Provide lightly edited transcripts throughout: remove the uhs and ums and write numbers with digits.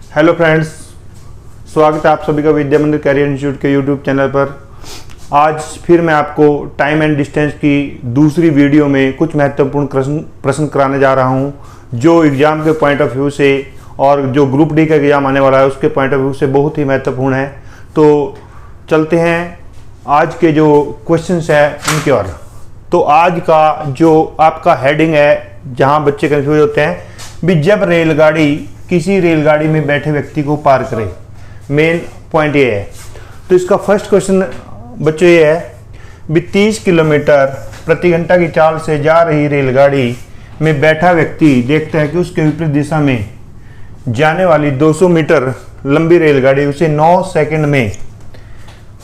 Hello friends, स्वागत है आप सभी का विद्या मंदिर कैरियर इंस्टीट्यूट के यूट्यूब चैनल पर। आज फिर मैं आपको टाइम एंड डिस्टेंस की दूसरी वीडियो में कुछ महत्वपूर्ण प्रश्न कराने जा रहा हूं, जो एग्ज़ाम के पॉइंट ऑफ व्यू से और जो ग्रुप डी का एग्ज़ाम आने वाला है उसके पॉइंट ऑफ व्यू से बहुत ही महत्वपूर्ण है। तो चलते हैं आज के जो क्वेश्चंस है उनकी ओर। तो आज का जो आपका हेडिंग है, जहां बच्चे कंफ्यूज होते हैं भी, जब रेलगाड़ी किसी रेलगाड़ी में बैठे व्यक्ति को पार करे, मेन पॉइंट ये है। तो इसका फर्स्ट क्वेश्चन बच्चों ये है भी 30 किलोमीटर प्रति घंटा की चाल से जा रही रेलगाड़ी में बैठा व्यक्ति देखता है कि उसके विपरीत दिशा में जाने वाली 200 मीटर लंबी रेलगाड़ी उसे 9 सेकंड में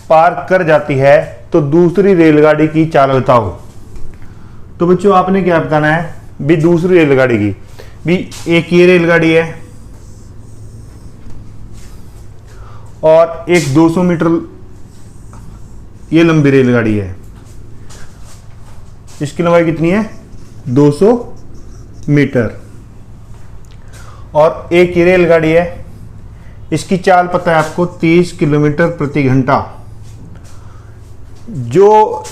पार कर जाती है, तो दूसरी रेलगाड़ी की चाल बताओ। तो बच्चों आपने क्या बताना है भी, दूसरी रेलगाड़ी की भी, एक ये रेलगाड़ी है और एक 200 मीटर ये लंबी रेलगाड़ी है। इसकी लंबाई कितनी है? 200 मीटर। और एक ये रेलगाड़ी है, इसकी चाल पता है आपको 30 किलोमीटर प्रति घंटा। जो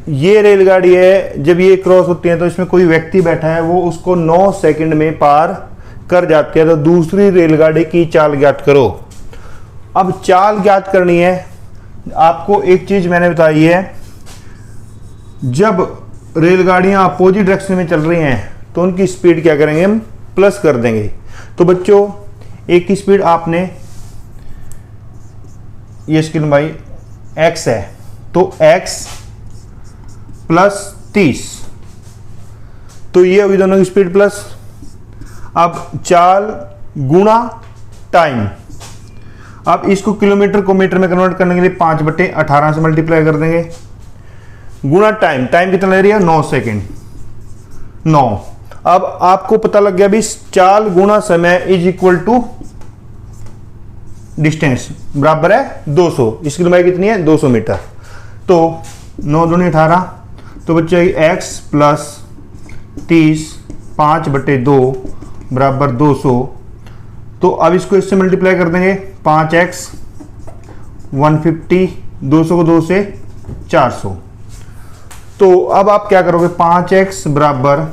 ये रेलगाड़ी है जब ये क्रॉस होती है तो इसमें कोई व्यक्ति बैठा है, वो उसको 9 सेकंड में पार कर जाती है। तो दूसरी रेलगाड़ी की चाल ज्ञात करो। अब चाल ज्ञात करनी है आपको। एक चीज मैंने बताई है, जब रेलगाड़ियां अपोजिट डायरेक्शन में चल रही हैं तो उनकी स्पीड क्या करेंगे, हम प्लस कर देंगे। तो बच्चों एक की स्पीड आपने, ये इसकी लंबाई x है, तो x प्लस 30, तो ये होगी दोनों की स्पीड प्लस। अब चाल गुणा टाइम, अब इसको किलोमीटर को मीटर में कन्वर्ट करने के लिए 5/18 से मल्टीप्लाई कर देंगे, गुणा टाइम। टाइम कितना ले रही है? 9 सेकेंड, 9। अब आपको पता लग गया भी चाल गुणा समय इज इक्वल टू डिस्टेंस, बराबर है 200। इसकी लंबाई कितनी है? 200 मीटर। तो 9 दूनी 18, तो बच्चे x प्लस 30 5/2 बराबर 200। तो अब इसको इससे मल्टीप्लाई कर देंगे, 5x 150, 200 को 2 से 400। तो अब आप क्या करोगे, 5x बराबर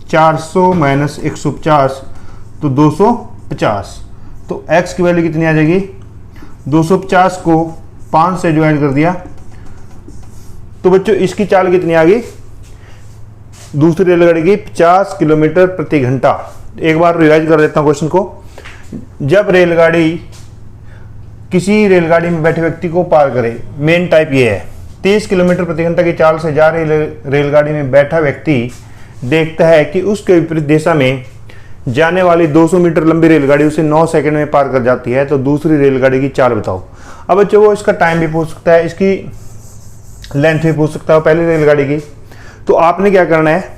400 माइनस 150, तो 250। तो x की वैल्यू कितनी आ जाएगी? 250 को 5 से डिवाइड कर दिया, तो बच्चों इसकी चाल कितनी आ गई दूसरी रेलगाड़ी की? 50 किलोमीटर प्रति घंटा। एक बार रिवाइज कर देता हूं क्वेश्चन को। जब रेलगाड़ी किसी रेलगाड़ी में बैठे व्यक्ति को पार करे, मेन टाइप ये है, 30 किलोमीटर प्रति घंटा की चाल से जा रही रेलगाड़ी में बैठा व्यक्ति देखता है कि उसके विपरीत दिशा में जाने वाली 200 मीटर लंबी रेलगाड़ी उसे 9 सेकंड में पार कर जाती है, तो दूसरी रेलगाड़ी की चाल बताओ। अब बच्चों वो इसका टाइम भी पूछ सकता है, इसकी लेंथ भी पूछ सकता है पहली रेलगाड़ी की। तो आपने क्या करना है,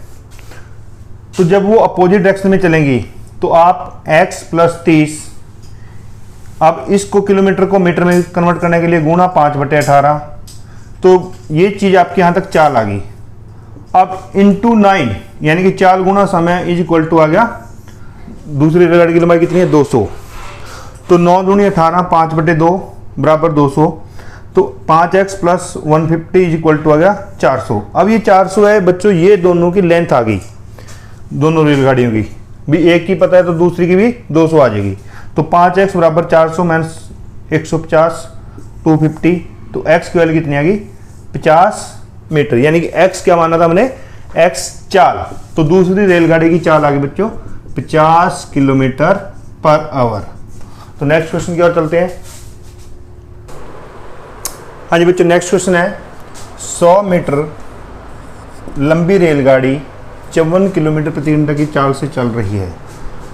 तो जब वो अपोजिट डायरेक्शन में चलेंगी तो आप x प्लस 30, अब इसको किलोमीटर को मीटर में कन्वर्ट करने के लिए गुणा 5/18, तो ये चीज आपके यहां तक चाल आ गई। अब इंटू 9, यानी कि चाल गुणा समय इज इक्वल टू आ गया, दूसरी रेलगाड़ी की लंबाई कितनी है? 200। तो 9 दूनी 18, 5/2 बराबर 200। तो 5x plus 150 is equal to आ गया 400। अब ये 400 है बच्चों, ये दोनों की लेंथ आ गई, दोनों रेलगाड़ियों की भी। एक की पता है तो दूसरी की भी 200 आ जाएगी। तो 5x बराबर 400 माइनस 150, 250। तो x की वैल्यू कितनी आ गई? 50 मीटर। यानी कि x क्या माना था हमने? x चाल। तो दूसरी रेलगाड़ी की चाल आ गई बच्चों 50 किलोमीटर पर आवर। तो नेक्स्ट क्वेश्चन की ओर चलते हैं। हाँ जी बच्चों, नेक्स्ट क्वेश्चन है, 100 मीटर लंबी रेलगाड़ी 54 किलोमीटर प्रति घंटा की चाल से चल रही है।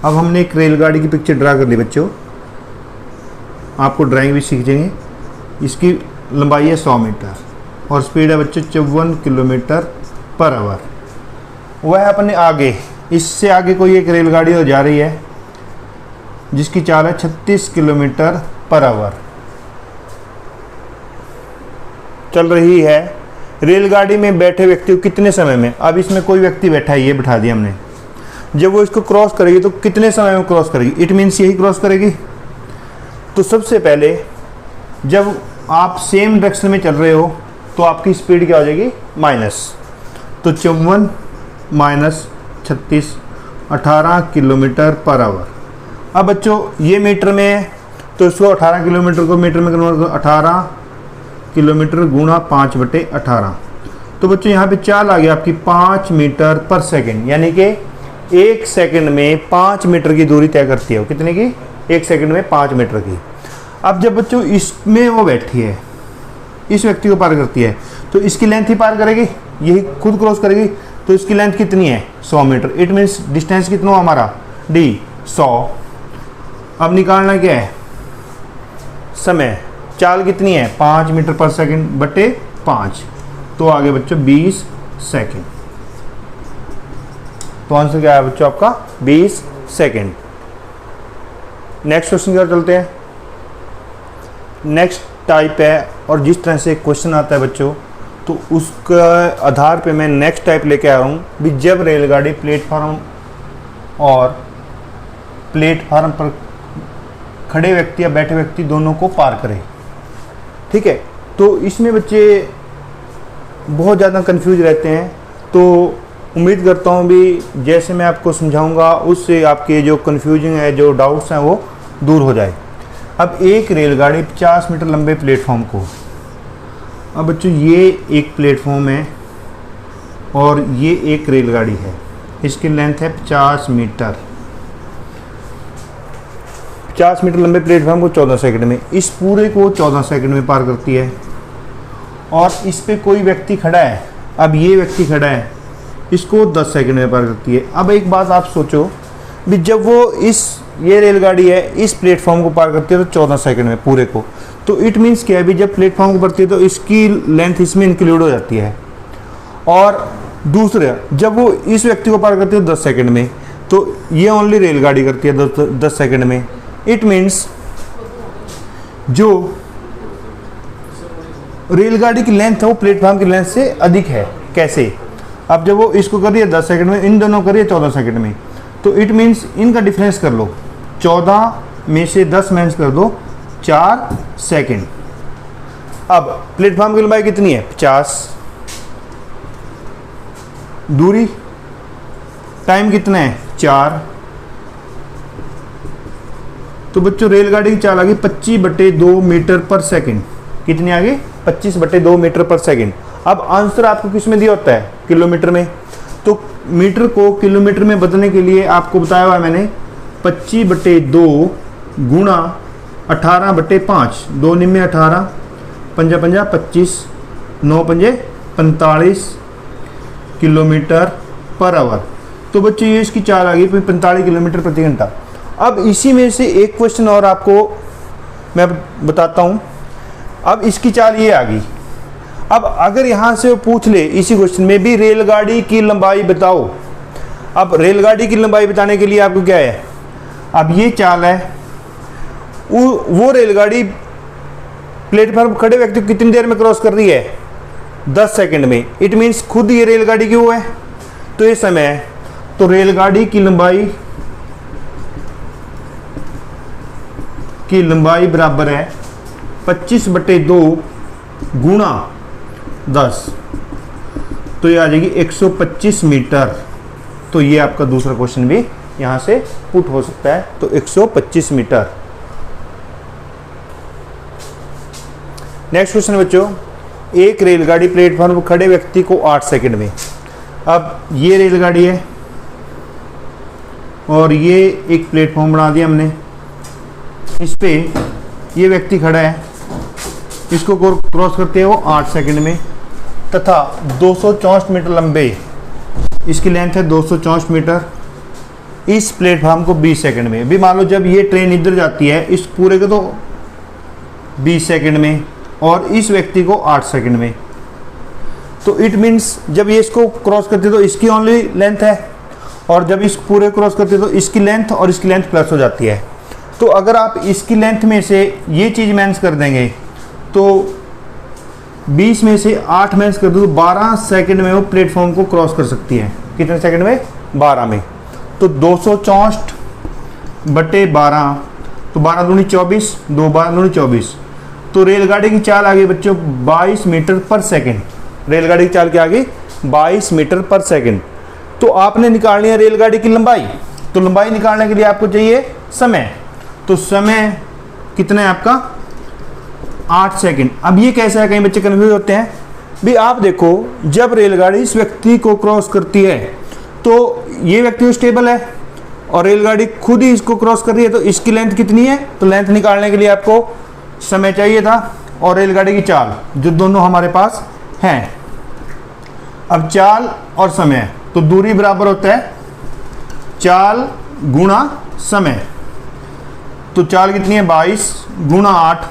अब हमने एक रेलगाड़ी की पिक्चर ड्रा कर ली बच्चों, आपको ड्राइंग भी सीख जाएंगे। इसकी लंबाई है 100 मीटर और स्पीड है बच्चों 54 किलोमीटर पर आवर। वह अपने आगे, इससे आगे कोई एक रेलगाड़ी हो जा रही है जिसकी चाल है 36 किलोमीटर पर आवर, चल रही है। रेलगाड़ी में बैठे व्यक्ति को कितने समय में, अब इसमें कोई व्यक्ति बैठा है, ये बिठा दिया हमने, जब वो इसको क्रॉस करेगी तो कितने समय में क्रॉस करेगी? इट मीन्स यही क्रॉस करेगी, तो सबसे पहले जब आप सेम डायरेक्शन में चल रहे हो तो आपकी स्पीड क्या हो जाएगी, माइनस। तो 54 माइनस 36 18 किलोमीटर पर आवर। अब बच्चों ये मीटर में है तो इसको 18 किलोमीटर को मीटर में कन्वर्ट करो, 18 किलोमीटर गुणा 5/18। तो बच्चों यहाँ पे चाल आ गया आपकी 5 मीटर पर सेकंड, यानी कि 1 सेकंड में 5 मीटर की दूरी तय करती है। कितने की? 1 सेकंड में 5 मीटर की। अब जब बच्चों इसमें वो बैठी है, इस व्यक्ति को पार करती है, तो इसकी लेंथ ही पार करेगी, यही खुद क्रॉस करेगी। तो इसकी लेंथ कितनी है? 100 मीटर। इट मीन्स डिस्टेंस कितना हुआ हमारा? d 100। अब निकालना क्या है? समय। चाल कितनी है? 5 मीटर पर सेकंड बटे 5, तो आगे बच्चों 20 सेकंड। तो आंसर क्या है बच्चों आपका? 20 सेकंड। नेक्स्ट क्वेश्चन की ओर चलते हैं। नेक्स्ट टाइप है, और जिस तरह से क्वेश्चन आता है बच्चों, तो उसका आधार पे मैं नेक्स्ट टाइप लेके आ रहा हूँ भी। जब रेलगाड़ी प्लेटफार्म और प्लेटफार्म पर खड़े व्यक्ति या बैठे व्यक्ति दोनों को पार करे, ठीक है। तो इसमें बच्चे बहुत ज़्यादा कंफ्यूज रहते हैं। तो उम्मीद करता हूँ भी जैसे मैं आपको समझाऊंगा उससे आपके जो कन्फ्यूजन है, जो डाउट्स हैं, वो दूर हो जाए। अब एक रेलगाड़ी 50 मीटर लंबे प्लेटफॉर्म को, अब बच्चों ये एक प्लेटफॉर्म है और ये एक रेलगाड़ी है, इसकी लेंथ है 50 मीटर। 50 मीटर लंबे प्लेटफॉर्म को 14 सेकंड में, इस पूरे को 14 सेकंड में पार करती है। और इस पे कोई व्यक्ति खड़ा है, अब ये व्यक्ति खड़ा है, इसको 10 सेकंड में पार करती है। अब एक बात आप सोचो भी, जब वो ये रेलगाड़ी है इस प्लेटफॉर्म को पार करती है तो 14 सेकंड में पूरे को, तो इट मीन्स क्या है भी, जब प्लेटफॉर्म को बढ़ती है तो इसकी लेंथ इसमें इंक्लूड हो जाती है। और दूसरे जब वो इस व्यक्ति को पार करती है 10 सेकंड में, तो ये ओनली रेलगाड़ी करती है 10 सेकंड में। इट मीन्स जो रेलगाड़ी की लेंथ है वो प्लेटफॉर्म की लेंथ से अधिक है। कैसे? अब जब वो इसको कर रही है 10 सेकंड में, इन दोनों कर रही है 14 सेकंड में, तो इट मीन्स इनका डिफरेंस कर लो, 14 में से 10 माइनस कर दो, 4 सेकंड। अब प्लेटफॉर्म की लंबाई कितनी है? 50। दूरी, टाइम कितना है? 4। तो बच्चों रेलगाड़ी की चाल आ गई 25/2 मीटर पर सेकंड। कितनी आ गई? 25/2 मीटर पर सेकंड। अब आंसर आपको किस में दिया होता है? किलोमीटर में। तो मीटर को किलोमीटर में बदलने के लिए आपको बताया हुआ है मैंने, 25/2 गुणा 18/5, 2 निम्न 18, 5 5 25, 9 5 45 किलोमीटर पर आवर। तो बच्चों ये इसकी चाल आ गई 45 किलोमीटर प्रति घंटा। अब इसी में से एक क्वेश्चन और आपको मैं बताता हूँ। अब इसकी चाल ये आ गई। अब अगर यहाँ से वो पूछ ले इसी क्वेश्चन में भी रेलगाड़ी की लंबाई बताओ, अब रेलगाड़ी की लंबाई बताने के लिए आपको क्या है? अब ये चाल है, वो रेलगाड़ी प्लेटफॉर्म खड़े व्यक्ति को कितनी देर में क्रॉस कर रही है? 10 सेकंड में। इट मीन्स खुद ये रेलगाड़ी की वो है, तो ये समय है। तो रेलगाड़ी की लंबाई बराबर है 25/2 गुणा 10, तो ये आ जाएगी 125 मीटर। तो ये आपका दूसरा क्वेश्चन भी यहाँ से पुट हो सकता है। तो 125 मीटर। नेक्स्ट क्वेश्चन बच्चों, एक रेलगाड़ी प्लेटफॉर्म पर खड़े व्यक्ति को 8 सेकंड में। अब ये रेलगाड़ी है और ये एक प्लेटफॉर्म बना दिया हमने, इस पे ये व्यक्ति खड़ा है, इसको क्रॉस करते हैं वो 8 सेकंड में, तथा 264 मीटर लंबे, इसकी लेंथ है 264 मीटर, इस प्लेटफॉर्म को 20 सेकंड में। भी मान लो जब ये ट्रेन इधर जाती है इस पूरे को तो 20 सेकंड में और इस व्यक्ति को 8 सेकंड में। तो इट मीन्स जब ये इसको क्रॉस करते तो इसकी ओनली लेंथ है, और जब इस पूरे क्रॉस करते तो इसकी लेंथ और इसकी लेंथ प्लस हो जाती है। तो अगर आप इसकी लेंथ में से ये चीज़ माइनस कर देंगे तो 20 में से 8 माइनस कर दो तो 12 सेकंड में वो प्लेटफॉर्म को क्रॉस कर सकती है। कितने सेकंड में? 12 में। तो 264/12 तो 12 दूनी 24, 2 12 दूनी 24। तो रेलगाड़ी की चाल आ गई बच्चों 22 मीटर पर सेकंड। रेलगाड़ी की चाल क्या आ गई 22 मीटर पर सेकंड। तो आपने निकालनी है रेलगाड़ी की लंबाई। तो लंबाई निकालने के लिए आपको चाहिए समय। तो समय कितना है आपका 8 सेकंड। अब ये कैसा है, कई बच्चे कन्फ्यूज होते हैं भी। आप देखो जब रेलगाड़ी इस व्यक्ति को क्रॉस करती है तो ये व्यक्ति स्टेबल है और रेलगाड़ी खुद ही इसको क्रॉस कर रही है, तो इसकी लेंथ कितनी है। तो लेंथ निकालने के लिए आपको समय चाहिए था और रेलगाड़ी की चाल, जो दोनों हमारे पास हैं। अब चाल और समय, तो दूरी बराबर होता है चाल गुणा समय। तो चाल कितनी है 22 गुणा 8,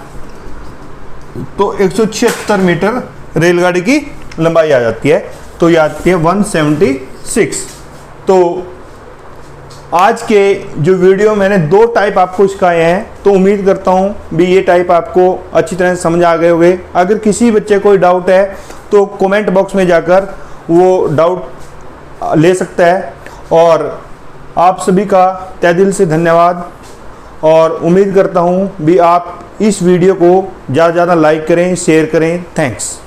तो 176 मीटर रेलगाड़ी की लंबाई आ जाती है। तो ये आती है 176। तो आज के जो वीडियो मैंने 2 टाइप आपको सिखाए हैं, तो उम्मीद करता हूँ भी ये टाइप आपको अच्छी तरह से समझ आ गए होंगे। अगर किसी बच्चे कोई डाउट है तो कमेंट बॉक्स में जाकर वो डाउट ले सकता है। और आप सभी का तहे दिल से धन्यवाद, और उम्मीद करता हूँ भी आप इस वीडियो को ज़्यादा से ज़्यादा लाइक करें, शेयर करें। थैंक्स।